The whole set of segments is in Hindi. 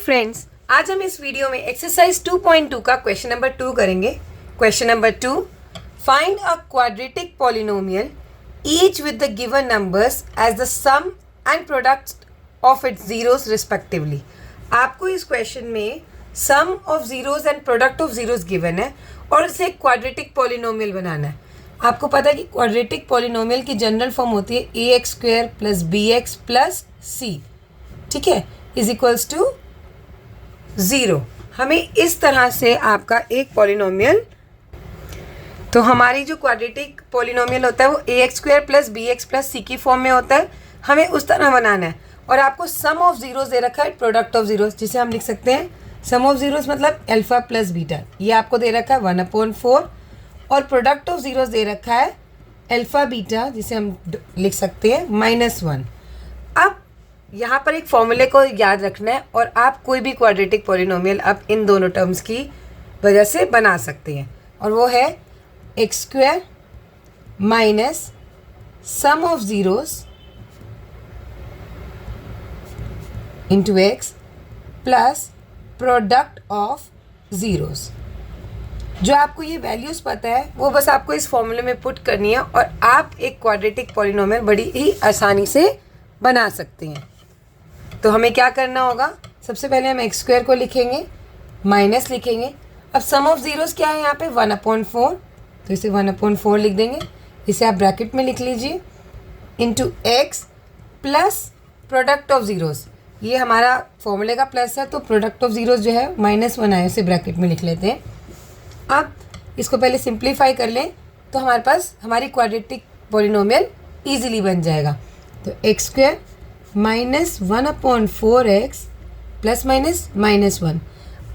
फ्रेंड्स, आज हम इस वीडियो में एक्सरसाइज 2.2 का क्वेश्चन नंबर 2 करेंगे। Question number 2, find a quadratic polynomial each with the given numbers as the sum and product of its zeros respectively. आपको इस क्वेश्चन में sum of zeros and product of zeros given है और इसे क्वाड्रेटिक पॉलिनोमियल बनाना है। आपको पता है कि क्वाड्रेटिक पॉलिनोमियल की जनरल फॉर्म होती है a x square plus b x plus c, ठीक है, इज इक्वल्स टू 0। हमें इस तरह से आपका एक पॉलिनोमियल, तो हमारी जो क्वाड्रेटिक पॉलिनोमियल होता है वो a x square plus b x plus c की फॉर्म में होता है। हमें उस तरह बनाना है और आपको सम ऑफ जीरोस दे रखा है, प्रोडक्ट ऑफ जीरोस, जिसे हम लिख सकते हैं सम ऑफ जीरोस मतलब अल्फा प्लस बीटा। ये आपको दे रखा है 1/4 और प्रोडक्ट ऑफ जीरोस दे रखा है अल्फा बीटा, जिसे हम लिख सकते हैं -1। अब यहाँ पर एक फॉर्मूले को याद रखना है और आप कोई भी क्वाड्रेटिक पॉलिनोमियल अब इन दोनों टर्म्स की वजह से बना सकते हैं, और वो है x square minus sum of zeros into x plus product of zeros. जो आपको ये वैल्यूज़ पता है वो बस आपको इस फॉर्मूले में पुट करनी है और आप एक क्वाड्रेटिक पॉलिनोमियल बड़ी ही आसानी से बना सकते हैं। तो हमें क्या करना होगा, सबसे पहले हम एक्स स्क्वायर को लिखेंगे, माइनस लिखेंगे। अब सम ऑफ जीरोस क्या है यहाँ पे 1/4, तो इसे 1/4 लिख देंगे, इसे आप ब्रैकेट में लिख लीजिए, into x plus product of zeros. ये हमारा फॉर्मूले का प्लस है, तो प्रोडक्ट ऑफ ज़ीरोस जो है -1 आए, उसे ब्रैकेट में लिख लेते हैं। अब इसको पहले सिंप्लीफाई कर लें तो हमारे पास हमारी क्वाड्रेटिक पॉलिनोमियल ईजिली बन जाएगा। तो x square minus 1/4x plus minus -1।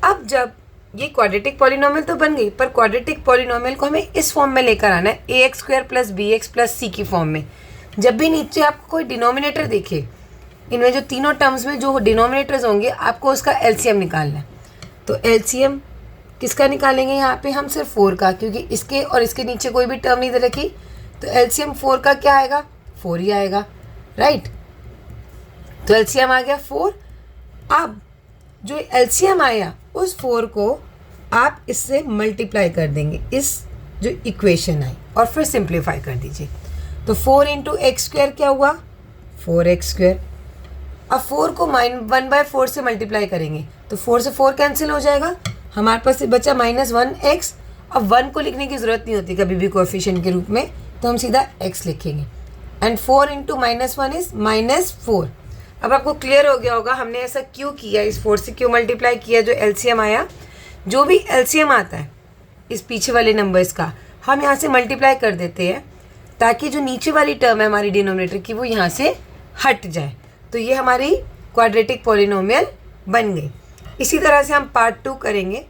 अब जब ये क्वाड्रेटिक पॉलिनोमियल तो बन गई, पर क्वाड्रेटिक पॉलिनोमियल को हमें इस फॉर्म में लेकर आना है, a x square plus b x plus c की फॉर्म में। जब भी नीचे आपको कोई डिनोमिनेटर दिखे, इनमें जो तीनों टर्म्स में जो डिनोमिनेटर्स होंगे, आपको उसका एलसीएम निकालना है। तो एलसीएम किसका निकालेंगे यहाँ पे हम, सिर्फ 4 का, क्योंकि इसके और इसके नीचे कोई भी टर्म नहीं दे रखी, तो एलसीएम 4 का क्या आएगा, 4 ही आएगा, राइट। तो एलसीएम आ गया 4। अब जो एलसीएम आया उस 4 को आप इससे मल्टीप्लाई कर देंगे, इस जो इक्वेशन आई, और फिर सिंप्लीफाई कर दीजिए। तो 4 इंटू एक्स स्क्वायर क्या हुआ, 4x स्क्वायर। अब 4 को 1/4 से मल्टीप्लाई करेंगे तो 4 से 4 कैंसिल हो जाएगा, हमारे पास बचा -1x। अब 1 को लिखने की ज़रूरत नहीं होती कभी भी कोएफिशिएंट के रूप में, तो हम सीधा x लिखेंगे, एंड 4 इंटू -1 इज़ -4। अब आपको क्लियर हो गया होगा हमने ऐसा क्यों किया, इस 4 से क्यों मल्टीप्लाई किया। जो एलसीएम आया, जो भी एलसीएम आता है इस पीछे वाले नंबर्स का, हम यहाँ से मल्टीप्लाई कर देते हैं ताकि जो नीचे वाली टर्म है हमारी डिनोमिनेटर की, वो यहाँ से हट जाए। तो ये हमारी क्वाड्रेटिक पॉलिनोमियल बन गई। इसी तरह से हम पार्ट 2 करेंगे।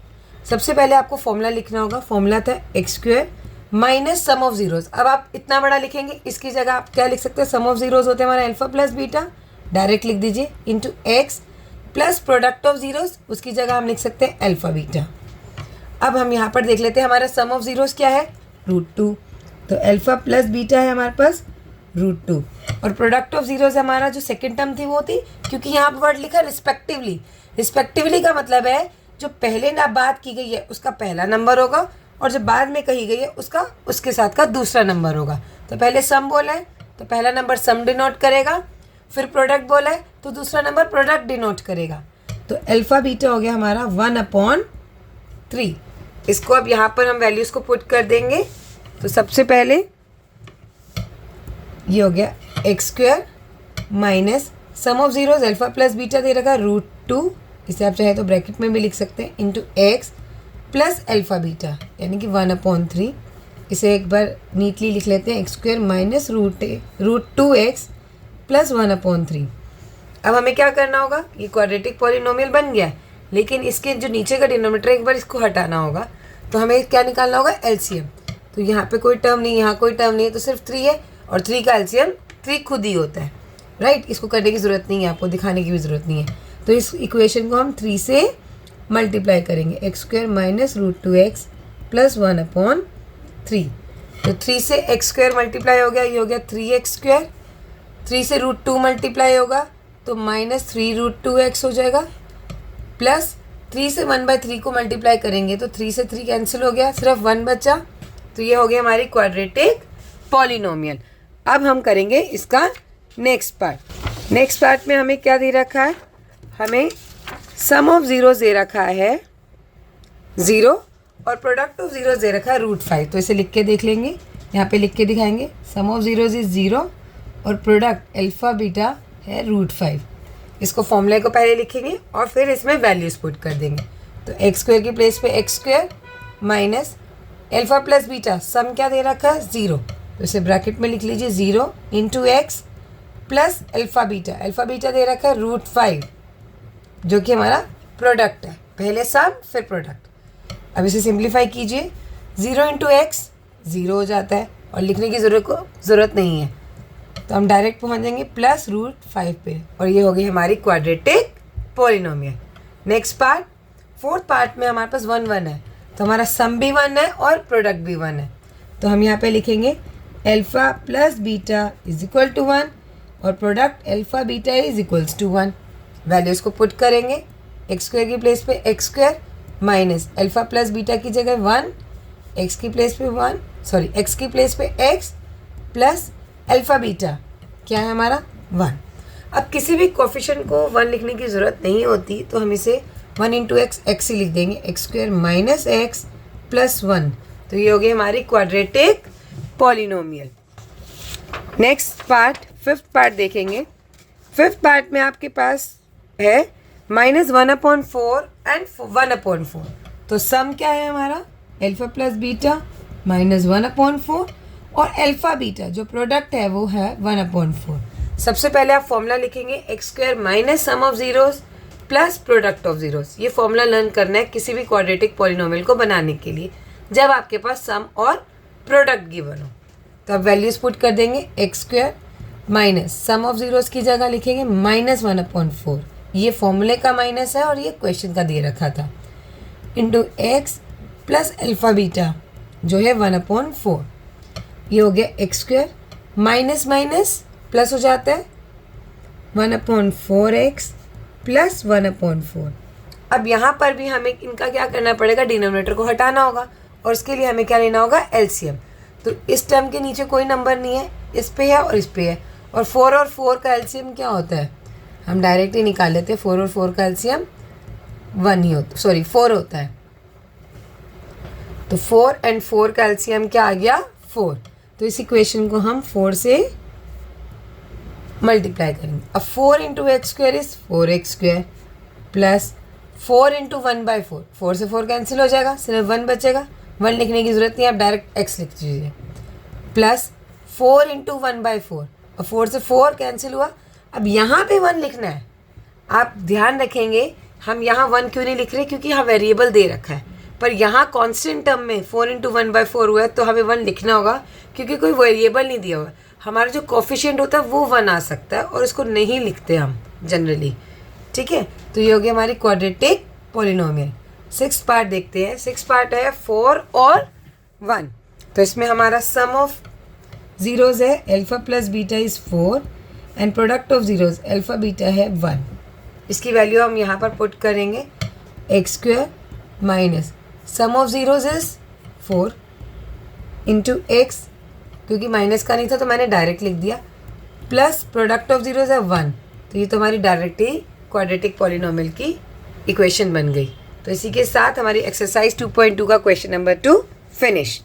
सबसे पहले आपको फॉर्मूला लिखना होगा, फॉर्मूला था x square minus sum of zeros. अब आप इतना बड़ा लिखेंगे, इसकी जगह आप क्या लिख सकते हैं, सम ऑफ जीरोस होते हैं हमारा अल्फा प्लस बीटा, डायरेक्ट लिख दीजिए, into x plus product of zeros, उसकी जगह हम लिख सकते हैं अल्फा बीटा। अब हम यहाँ पर देख लेते हैं हमारा सम ऑफ जीरोस क्या है, √2, तो अल्फा प्लस बीटा है हमारे पास √2, और प्रोडक्ट ऑफ जीरोस हमारा जो सेकेंड टर्म थी वो थी, क्योंकि यहाँ पर वर्ड लिखा रिस्पेक्टिवली। रिस्पेक्टिवली का मतलब है जो पहले ना बात की गई है उसका पहला नंबर होगा, और जो बाद में कही गई है उसका उसके साथ का दूसरा नंबर होगा। तो पहले सम बोला है तो पहला नंबर सम डिनोट करेगा, फिर प्रोडक्ट बोला है तो दूसरा नंबर प्रोडक्ट डिनोट करेगा। तो अल्फा बीटा हो गया हमारा 1/3। इसको अब यहाँ पर हम वैल्यूज़ को पुट कर देंगे। तो सबसे पहले ये हो गया x square minus sum of zeros alpha plus beta दे रखा √2, इसे आप चाहे तो ब्रैकेट में भी लिख सकते हैं, into x plus alpha beta यानी कि 1/3। इसे एक बार नीटली लिख लेते हैं, x square minus √2x plus 1/3। अब हमें क्या करना होगा, ये क्वाड्रेटिक पॉलिनोमियल बन गया है, लेकिन इसके जो नीचे का डिनोमिनेटर एक बार इसको हटाना होगा। तो हमें क्या निकालना होगा, एलसीएम। तो यहाँ पे कोई टर्म नहीं, यहाँ कोई टर्म नहीं है, तो सिर्फ 3 है, और 3 का एलसीएम 3 खुद ही होता है, राइट। इसको करने की ज़रूरत नहीं है, आपको दिखाने की भी ज़रूरत नहीं है। तो इस इक्वेशन को हम 3 से मल्टीप्लाई करेंगे, x square minus √2x plus 1/3। तो 3 से एक्स स्क्वायर मल्टीप्लाई हो गया, ये हो गया 3x स्क्वायर। 3 से √2 मल्टीप्लाई होगा तो -3 √2x हो जाएगा, प्लस 3 से 1/3 को मल्टीप्लाई करेंगे तो 3 से 3 कैंसिल हो गया, सिर्फ 1 बचा। तो ये हो गया हमारी क्वाड्रेटिक पॉलिनोमियल। अब हम करेंगे इसका नेक्स्ट पार्ट। नेक्स्ट पार्ट में हमें क्या दे रखा है, हमें सम ऑफ ज़ीरोस दे रखा है 0 और प्रोडक्ट ऑफ ज़ीरोस दे रखा है √5। तो इसे लिख के देख लेंगे, यहाँ पे लिख के दिखाएंगे। सम ऑफ ज़ीरोस इज़ 0 और प्रोडक्ट अल्फ़ा बीटा है √5। इसको फॉर्मूले को पहले लिखेंगे और फिर इसमें वैल्यूज पुट कर देंगे। तो x² की प्लेस पे x² minus alpha plus beta, sum क्या दे रखा है 0, तो इसे ब्रैकेट में लिख लीजिए 0 into x plus alpha beta दे रखा है √5 जो कि हमारा प्रोडक्ट है। पहले सम फिर प्रोडक्ट। अब इसे सिंप्लीफाई कीजिए, 0 इंटू एक्स 0 हो जाता है और लिखने की ज़रूरत नहीं है, तो हम डायरेक्ट पहुंच जाएंगे प्लस √5 पे, और ये हो गई हमारी quadratic polynomial. Next part, fourth part में हमारे पास 1 1 है, तो हमारा सम भी 1 है और प्रोडक्ट भी 1 है। तो हम यहाँ पे लिखेंगे alpha plus beta is equal to 1 और product alpha beta is equals to 1। Values को पुट करेंगे, x² की प्लेस पे x² minus alpha plus beta की जगह 1, x की प्लेस पे x प्लस अल्फ़ा बीटा क्या है हमारा 1। अब किसी भी कोफिशिएंट को 1 लिखने की ज़रूरत नहीं होती, तो हम इसे 1 इंटू एक्स ही लिख देंगे, x² माइनस एक्स प्लस 1। तो ये हो गई हमारी quadratic polynomial. Next part, fifth part देखेंगे। फिफ्थ पार्ट में आपके पास है -1/4 एंड 1/4। तो सम क्या है हमारा, अल्फ़ा प्लस बीटा -1/4 और अल्फ़ा बीटा जो प्रोडक्ट है वो है 1/4। सबसे पहले आप फॉर्मूला लिखेंगे x² minus sum of zeros plus product of zeros. ये फॉर्मूला लर्न करना है किसी भी क्वाड्रेटिक पॉलिनोमियल को बनाने के लिए, जब आपके पास सम और प्रोडक्ट गिवन हो। तो अब वैल्यूज पुट कर देंगे, x² minus sum of zeros की जगह लिखेंगे -1/4, ये फॉर्मूले का माइनस है और ये क्वेश्चन का दे रखा था, into x plus alpha beta जो है 1/4। ये हो गया x² माइनस माइनस प्लस हो जाता है 1/4x प्लस 1/4। अब यहाँ पर भी हमें इनका क्या करना पड़ेगा, डिनोमिनेटर को हटाना होगा, और उसके लिए हमें क्या लेना होगा, एलसीएम। तो इस टर्म के नीचे कोई नंबर नहीं है, इस पे है और इस पे है, और 4 और 4 का एलसीएम क्या होता है, हम डायरेक्ट ही निकाल लेते हैं। 4 और 4 का एलसीएम 4 होता है। तो 4 एंड 4 का एलसीएम क्या आ गया, 4। तो इस इक्वेशन को हम 4 से मल्टीप्लाई करेंगे। अब 4 into x² is 4x² plus 4 into 1/4, 4 से 4 कैंसिल हो जाएगा, सिर्फ 1 बचेगा, 1 लिखने की ज़रूरत नहीं है, आप डायरेक्ट x लिख दीजिए, प्लस 4 इंटू 1/4 और 4 से 4 कैंसिल हुआ। अब यहाँ पे 1 लिखना है। आप ध्यान रखेंगे, हम यहाँ 1 क्यों नहीं लिख रहे, क्योंकि यहाँ वेरिएबल दे रखा है, पर यहाँ कांस्टेंट टर्म में 4 इंटू 1/4 हुआ है, तो हमें 1 लिखना होगा क्योंकि कोई वेरिएबल नहीं दिया हुआ है। हमारा जो कोफिशिएंट होता है वो 1 आ सकता है और उसको नहीं लिखते हम जनरली, ठीक है। तो ये हो गया हमारी क्वाड्रेटिक पॉलिनोमियल। 6th पार्ट देखते हैं। 6th पार्ट है 4 और 1। तो इसमें हमारा सम ऑफ ज़ीरोज़ है alpha plus beta is 4 and product of zeros alpha beta है 1। इसकी वैल्यू हम यहाँ पर पुट करेंगे, x² minus sum of zeros is 4 into x, क्योंकि माइनस का नहीं था तो मैंने डायरेक्ट लिख दिया, प्लस प्रोडक्ट ऑफ ज़ीरोज़ है 1। तो ये तो हमारी डायरेक्ट ही क्वाड्रेटिक पॉलिनोमियल की इक्वेशन बन गई। तो इसी के साथ हमारी एक्सरसाइज 2.2 का क्वेश्चन नंबर 2 फिनिश।